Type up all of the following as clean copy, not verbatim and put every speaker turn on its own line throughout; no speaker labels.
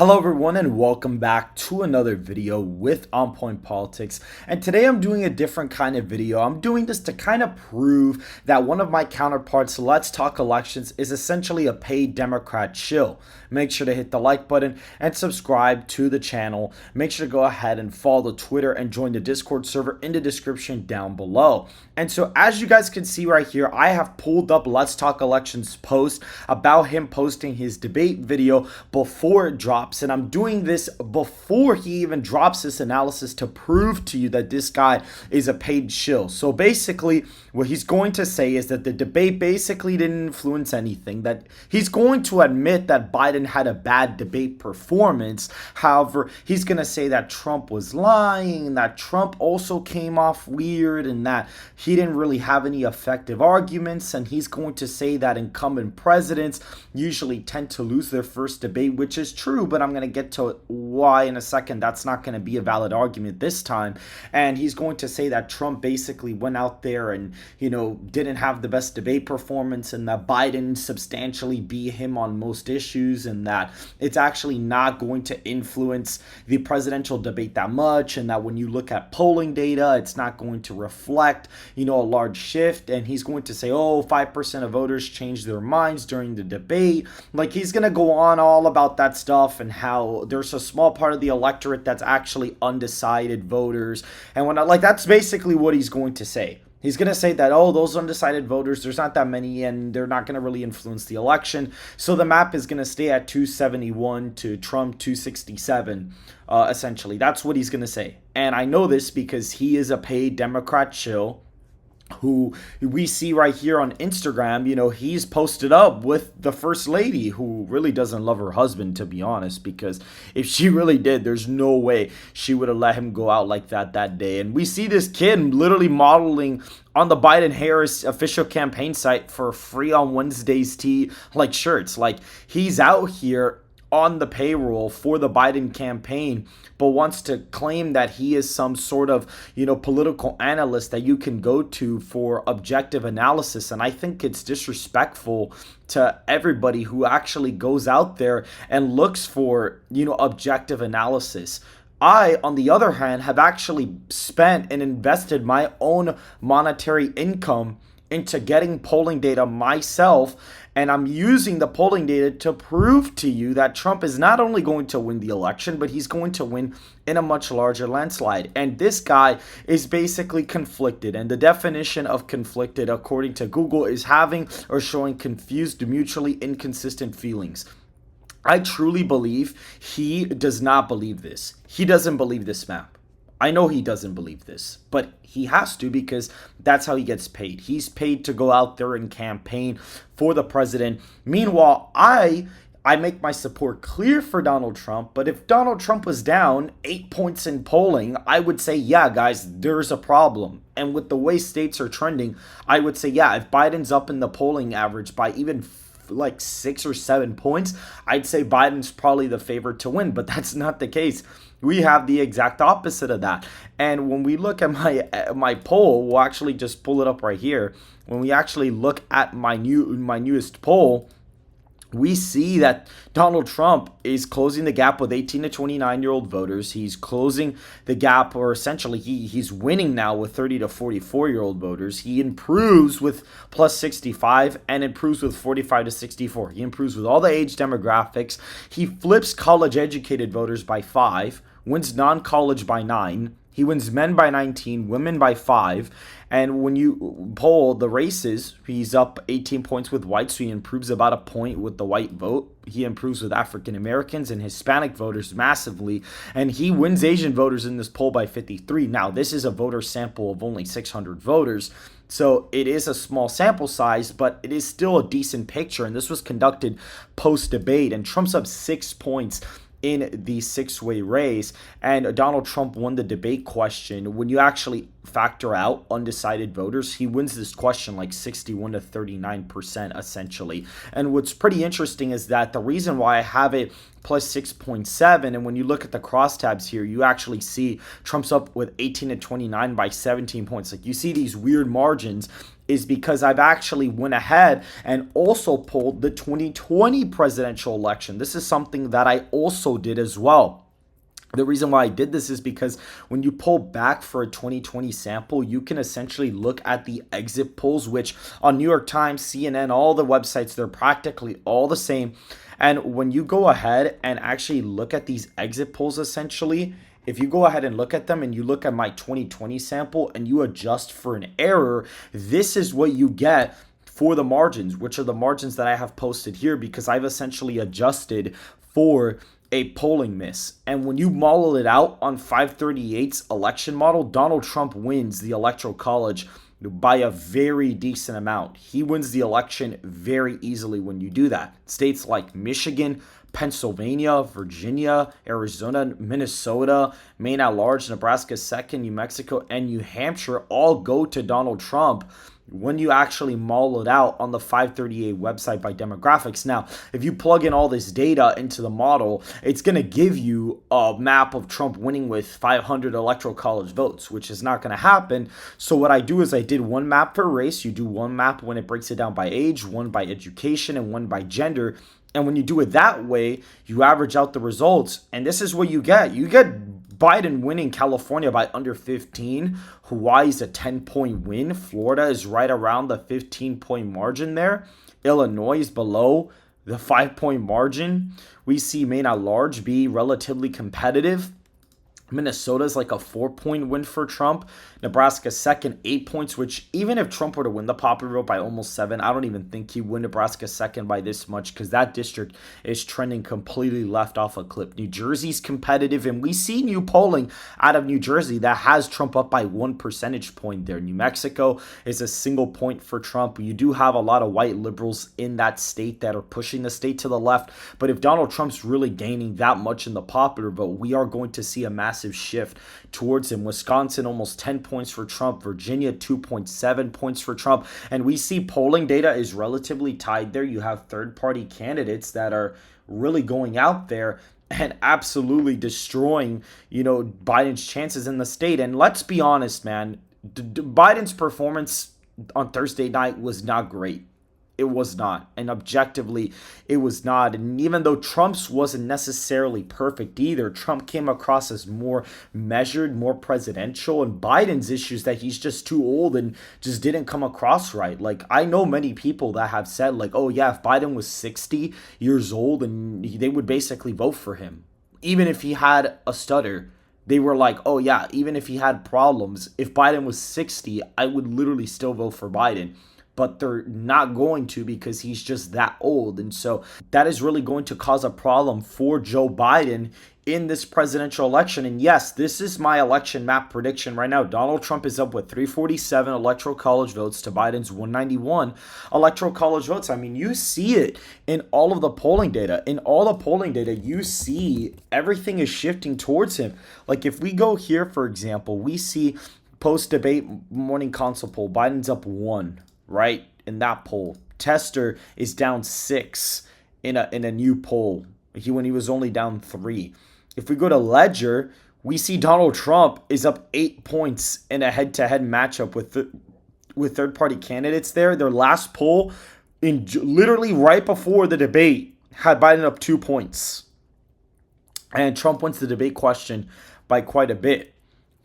Hello everyone and welcome back to another video with On Point Politics, and today I'm doing a different kind of video. I'm doing this to kind of prove that one of my counterparts, Let's Talk Elections, is essentially a paid Democrat shill. Make sure to hit the like button and subscribe to the channel. Make sure to go ahead and follow the Twitter and join the Discord server in the description down below. And so as you guys can see right here, I have pulled up Let's Talk Elections post about him posting his debate video before it drops, and I'm doing this before he even drops this analysis to prove to you that this guy is a paid shill. So basically what he's going to say is that the debate basically didn't influence anything, that he's going to admit that Biden had a bad debate performance. However, he's going to say that Trump was lying, that Trump also came off weird, and that he didn't really have any effective arguments. And he's going to say that incumbent presidents usually tend to lose their first debate, which is true, but I'm going to get to why in a second that's not going to be a valid argument this time. And he's going to say that Trump basically went out there and, didn't have the best debate performance, and that Biden substantially beat him on most issues, and that it's actually not going to influence the presidential debate that much, and that when you look at polling data, it's not going to reflect, a large shift. And he's going to say, 5% of voters changed their minds during the debate. Like, he's going to go on all about that stuff and how there's a small part of the electorate that's actually undecided voters. And that's basically what he's going to say. He's going to say that, those undecided voters, there's not that many, and they're not going to really influence the election. So the map is going to stay at 271 to Trump 267, essentially. That's what he's going to say. And I know this because he is a paid Democrat shill who we see right here on Instagram. He's posted up with the first lady, who really doesn't love her husband, to be honest, because if she really did, there's no way she would have let him go out like that day. And we see this kid literally modeling on the Biden-Harris official campaign site for free on Wednesday's tea, shirts. He's out here on the payroll for the Biden campaign, but wants to claim that he is some sort of, political analyst that you can go to for objective analysis. And I think it's disrespectful to everybody who actually goes out there and looks for, objective analysis. I, on the other hand, have actually spent and invested my own monetary income into getting polling data myself, and I'm using the polling data to prove to you that Trump is not only going to win the election, but he's going to win in a much larger landslide. And this guy is basically conflicted, and the definition of conflicted, according to Google, is having or showing confused, mutually inconsistent feelings. I truly believe he does not believe this. He doesn't believe this map. I know he doesn't believe this, but he has to, because that's how he gets paid. He's paid to go out there and campaign for the president. Meanwhile, I make my support clear for Donald Trump, but if Donald Trump was down 8 points in polling, I would say, yeah, guys, there's a problem. And with the way states are trending, I would say, yeah, if Biden's up in the polling average by even 6 or 7 points, I'd say Biden's probably the favorite to win, but that's not the case. We have the exact opposite of that. And when we look at my poll, we'll actually just pull it up right here. When we actually look at my newest poll, we see that Donald Trump is closing the gap with 18 to 29-year-old voters. He's closing the gap, or essentially he's winning now with 30 to 44-year-old voters. He improves with plus 65 and improves with 45 to 64. He improves with all the age demographics. He flips college-educated voters by 5, wins non-college by 9. He wins men by 19, women by 5. And when you poll the races, he's up 18 points with whites, so he improves about a point with the white vote. He improves with African Americans and Hispanic voters massively. And he wins Asian voters in this poll by 53. Now, this is a voter sample of only 600 voters. So it is a small sample size, but it is still a decent picture. And this was conducted post-debate. And Trump's up 6 points in the six-way race, and Donald Trump won the debate question. When you actually factor out undecided voters, he wins this question 61 to 39% essentially. And what's pretty interesting is that the reason why I have it plus 6.7, and when you look at the crosstabs here, you actually see Trump's up with 18 to 29 by 17 points. You see these weird margins is because I've actually went ahead and also pulled the 2020 presidential election. This is something that I also did as well. The reason why I did this is because when you pull back for a 2020 sample, you can essentially look at the exit polls, which on New York Times, CNN, all the websites, they're practically all the same. And when you go ahead and actually look at these exit polls, essentially, if you go ahead and look at them and you look at my 2020 sample and you adjust for an error, this is what you get for the margins, which are the margins that I have posted here because I've essentially adjusted for a polling miss. And when you model it out on 538's election model, Donald Trump wins the Electoral College by a very decent amount. He wins the election very easily when you do that. States like Michigan, Pennsylvania, Virginia, Arizona, Minnesota, Maine at large, Nebraska second, New Mexico, and New Hampshire all go to Donald Trump when you actually model it out on the 538 website by demographics. Now, if you plug in all this data into the model, it's going to give you a map of Trump winning with 500 electoral college votes, which is not going to happen. So what I do is I did one map per race. You do one map when it breaks it down by age, one by education, and one by gender. And when you do it that way, you average out the results. And this is what you get. You get Biden winning California by under 15. Hawaii's a 10-point win. Florida is right around the 15-point margin there. Illinois is below the 5-point margin. We see Maine at large be relatively competitive. Minnesota's like a 4-point win for Trump. Nebraska second, 8 points, which even if Trump were to win the popular vote by almost 7, I don't even think he'd win Nebraska second by this much because that district is trending completely left off a cliff. New Jersey's competitive, and we see new polling out of New Jersey that has Trump up by 1 percentage point there. New Mexico is a single point for Trump. You do have a lot of white liberals in that state that are pushing the state to the left, but if Donald Trump's really gaining that much in the popular vote, we are going to see a massive shift towards him. Wisconsin almost 10 points for Trump, Virginia 2.7 points for Trump, and we see polling data is relatively tied there. You have third-party candidates that are really going out there and absolutely destroying, Biden's chances in the state. And let's be honest, man, Biden's performance on Thursday night was not great. It was not. And objectively, it was not. And even though Trump's wasn't necessarily perfect either, Trump came across as more measured, more presidential. And Biden's issues that he's just too old and just didn't come across right. Like, I know many people that have said, like, oh, yeah, if Biden was 60 years old, and they would basically vote for him. Even if he had a stutter. They were like, oh, yeah, even if he had problems, if Biden was 60, I would literally still vote for Biden. But they're not going to because he's just that old. And so that is really going to cause a problem for Joe Biden in this presidential election. And yes, this is my election map prediction right now. Donald Trump is up with 347 electoral college votes to Biden's 191 electoral college votes. I mean, you see it in all of the polling data. In all the polling data, you see everything is shifting towards him. Like if we go here, for example, we see post-debate morning consult poll, Biden's up 1. Right in that poll. Tester is down 6 in a new poll when he was only down 3. If we go to Ledger, we see Donald Trump is up 8 points in a head-to-head matchup with third-party candidates there. Their last poll, literally right before the debate, had Biden up 2 points. And Trump wins the debate question by quite a bit.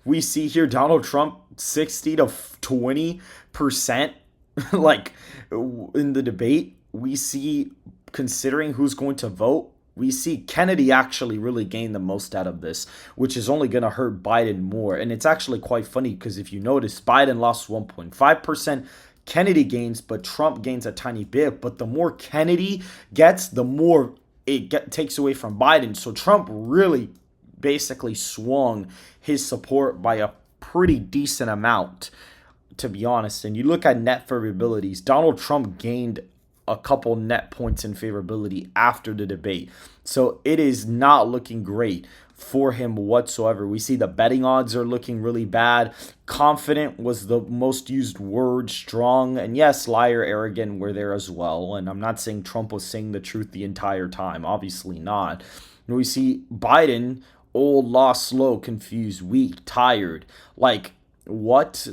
We see here Donald Trump 60 to 20%. Like in the debate, we see, considering who's going to vote, we see Kennedy actually really gain the most out of this, which is only going to hurt Biden more. And it's actually quite funny because if you notice, Biden lost 1.5%, Kennedy gains, but Trump gains a tiny bit. But the more Kennedy gets, the more it takes away from Biden. So Trump really basically swung his support by a pretty decent amount, to be honest. And you look at net favorabilities, Donald Trump gained a couple net points in favorability after the debate. So it is not looking great for him whatsoever. We see the betting odds are looking really bad. Confident was the most used word, strong, and yes, liar, arrogant were there as well. And I'm not saying Trump was saying the truth the entire time. Obviously not. And we see Biden, old, lost, slow, confused, weak, tired. Like, what,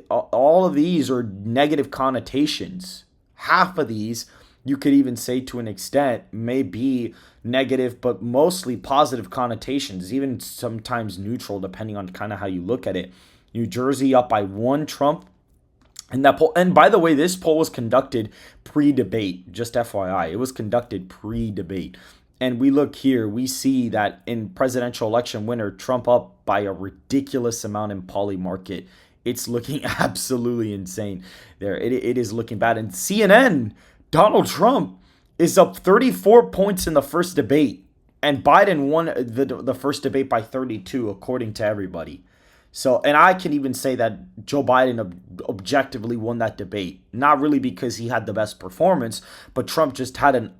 all of these are negative connotations. Half of these, you could even say to an extent, may be negative, but mostly positive connotations, even sometimes neutral, depending on kind of how you look at it. New Jersey up by one, Trump. And that poll, and by the way, this poll was conducted pre-debate, just FYI. It was conducted pre-debate. And we look here, we see that in presidential election winner, Trump up by a ridiculous amount in poly market. It's looking absolutely insane there. It is looking bad. And CNN, Donald Trump is up 34 points in the first debate. And Biden won the first debate by 32, according to everybody. So, and I can even say that Joe Biden objectively won that debate. Not really because he had the best performance, but Trump just had an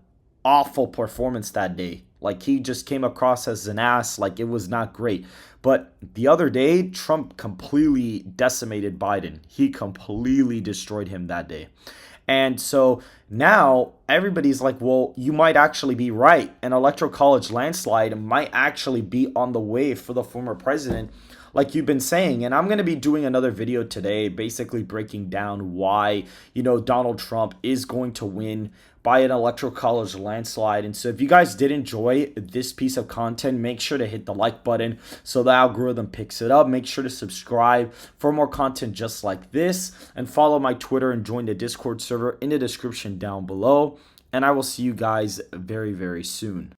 awful performance that day. Like, he just came across as an ass. Like, it was not great. But the other day, Trump completely decimated Biden. He completely destroyed him that day. And so now everybody's like, well, you might actually be right. An electoral college landslide might actually be on the way for the former president, like you've been saying. And I'm going to be doing another video today, basically breaking down why, Donald Trump is going to win by an electoral college landslide. And so if you guys did enjoy this piece of content, make sure to hit the like button so the algorithm picks it up. Make sure to subscribe for more content just like this, and follow my Twitter and join the Discord server in the description down below. And I will see you guys very, very soon.